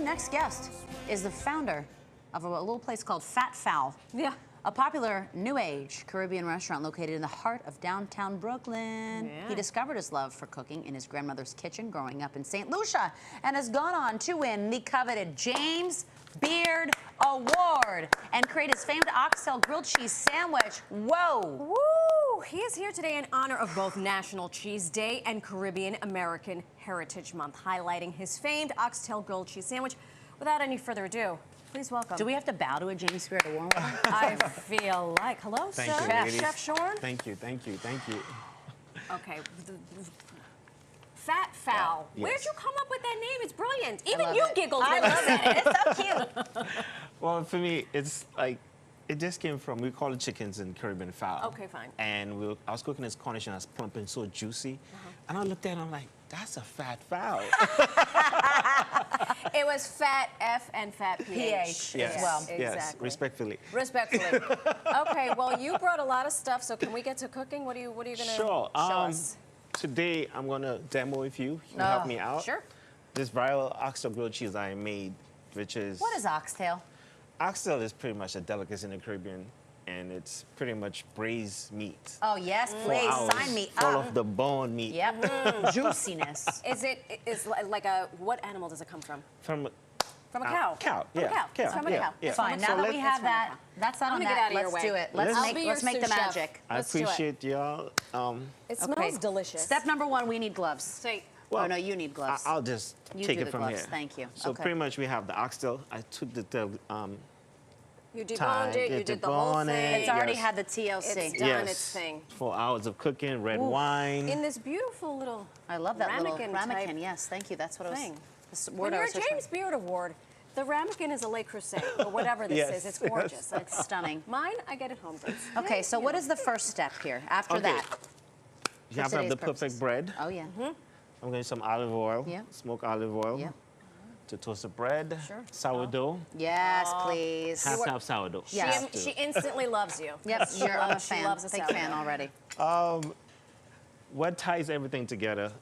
next guest is the founder of a little place called Fat Fowl. Yeah. A popular New Age Caribbean restaurant located in the heart of downtown Brooklyn. Yeah. He discovered his love for cooking in his grandmother's kitchen growing up in St. Lucia and has gone on to win the coveted James Beard Award and create his famed oxtail grilled cheese sandwich. Whoa! Woo! He is here today in honor of both National Cheese Day and Caribbean American Heritage Month, highlighting his famed oxtail grilled cheese sandwich. Without any further ado, please welcome. Do we have to bow to a James Beard Award? I feel like. Hello, Thank sir. you, ladies. Chef Shorne. Thank you, thank you, thank you. Okay. Fat Fowl. Yes. Where'd you come up with that name? It's brilliant. Even love you it. giggled I when you love said it. it. It's so cute. Well, for me, it's like, it just came from, we call it chickens in Caribbean fowl. Okay, fine. And I was cooking this Cornish and I was plump and so juicy. And I looked at it and I'm like, that's a fat fowl. It was Fat F and Fat PH. Yes, as well. yes, Exactly. respectfully. Respectfully. Okay, well, you brought a lot of stuff, so can we get to cooking? What are you going to Sure. show us? Today, I'm going to demo with you. You can help me out. Sure. This viral oxtail grilled cheese I made, which is... What is oxtail? Oxtail is pretty much a delicacy in the Caribbean, and it's pretty much braised meat. Oh, yes, 4 please. hours Sign me full up. of the bone meat. Yep. Juiciness. Is like a, what animal does it come from? From From a cow. Cow, From yeah. a cow. Cow, It's from a yeah, cow. yeah. It's from a Fine. cow. Now that we It's have from a that, cow. that's not I'm on gonna get that. out of your Let's way. do it. I'll be Let's your make the sous chef. magic. I Let's do it. appreciate y'all. It smells delicious. Step number 1, we need gloves. Say, Oh, no, you need gloves. I'll just You take do it the from gloves. here. Thank you. So Okay. pretty much we have the oxtail. I took you deboned Time, it, get you did the the whole bone in. thing. It's already Yes. had the TLC. It's done its thing. 4 hours of cooking, red wine. In this beautiful little I love that little ramekin ramekin. type Yes, thank you. That's what I thing. was. The When word I you're a was searching James Beard Award, the ramekin is a Le Creuset, or whatever this Yes, is. It's gorgeous. for. It's stunning. Mine, I get it home. Okay, so what is the first step here after Okay. that? You have to today's have the perfect purposes. bread. Oh, yeah. I'm going to some olive oil. Yep. Smoked olive oil. Yep. To toast the bread. Sure. Sourdough. Yes, please. Have to have sourdough. Yes. She instantly loves you. Yep, I'm a She fan. loves a Big sourdough. fan already. What ties everything together,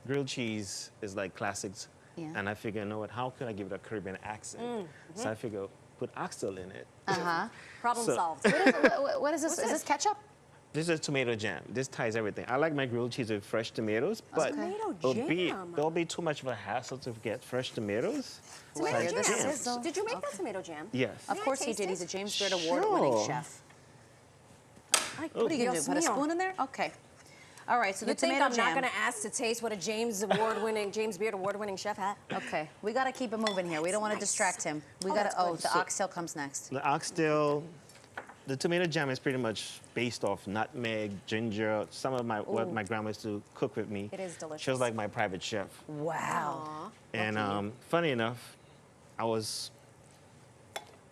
grilled cheese is like classics. Yeah. And I figure, you know what, how can I give it a Caribbean accent? So I figure, put oxtail in it. Uh-huh. Problem So- solved. What is this? Is this ketchup? This is tomato jam. This ties everything. I like my grilled cheese with fresh tomatoes, but Tomato jam. it'll be too much of a hassle to get fresh tomatoes. Tomato Here this jam. is. Did you make that tomato jam? Yes. Of May I course he taste did. it? He's a James Beard Award-winning Sure. chef. Ay, What are you going to Dios do? Put a mío. spoon in there? Okay. All right, so You the think tomato I'm jam. not going to ask to taste what a James Beard Award-winning chef had? Okay, we got to keep it moving here. We don't want to Nice. distract him. We Oh, got to. that's Oh, good. the So- oxtail comes next. The oxtail, the tomato jam is pretty much based off nutmeg, ginger, some of what my grandma used to cook with me. It is delicious. She was like my private chef. Wow. And funny enough,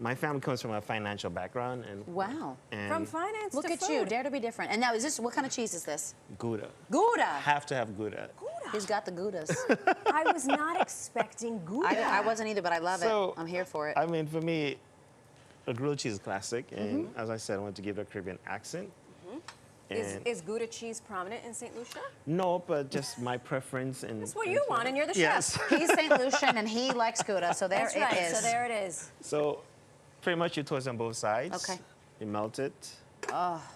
my family comes from a financial background. And, Wow. and From finance Look to at food. you. Dare to be different. And now, is this what kind of cheese is this? Gouda. Gouda. Have to have Gouda. He's got the Goudas. I was not expecting Gouda. I wasn't either, but I love So, it. I'm here for it. I mean, for me, a grilled cheese is classic. And as I said, I wanted to give it a Caribbean accent. And Is Gouda cheese prominent in St. Lucia? no, but just my preference. And That's what you want, and you're the Yes. chef. He's St. Lucian and he likes Gouda, so there That's it right. is. So there it is. So pretty much you toast on both sides. Okay. You melt it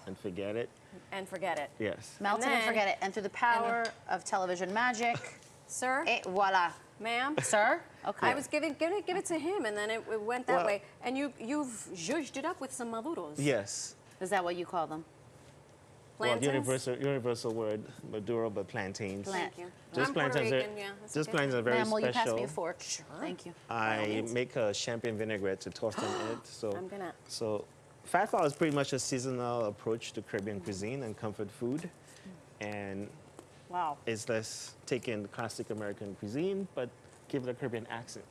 and forget it. And forget it. Yes. Melt it and then- forget it. And through the power of television magic, Sir, voila. ma'am, Sir? Okay. I was give it to him, and then it went that Well- way. And you've zhuzhed it up with some maduros. Yes. Is that what you call them? Well, Plantains? universal word, Maduro, but plantains. Thank you. Just I'm plantains Puerto are, Rican, yeah. that's just okay. plantains are very Ma'am, will you pass special. me a fork? Sure. Thank you. I make a champagne vinaigrette to toast on it. So, I'm gonna- So, Fat Fowl is pretty much a seasonal approach to Caribbean cuisine and comfort food, and Wow. it's less taking the classic American cuisine, but give it a Caribbean accent.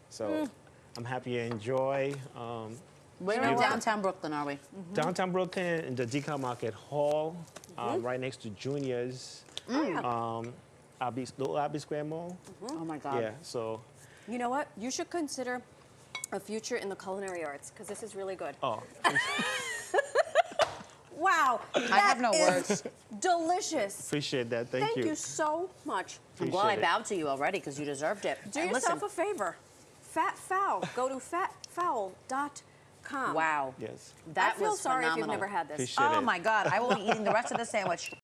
So, I'm happy you enjoy. Where know in what? downtown Brooklyn are we? Downtown Brooklyn, in the Decal Market Hall, right next to Junior's, the Abbey Square Mall. Oh my God. Yeah, so, You know what? You should consider a future in the culinary arts, because this is really good. oh, Wow. I have no is words. Delicious. Appreciate that. Thank Thank you. you so much. I'm glad I Appreciate it. bowed to you already because you deserved it. Do And yourself listen, a favor. Fat Fowl. Go to fatfowl.com. wow. Yes. That I feel was sorry phenomenal. if you've never had this. Appreciate Oh it. my God, I will be eating the rest of the sandwich.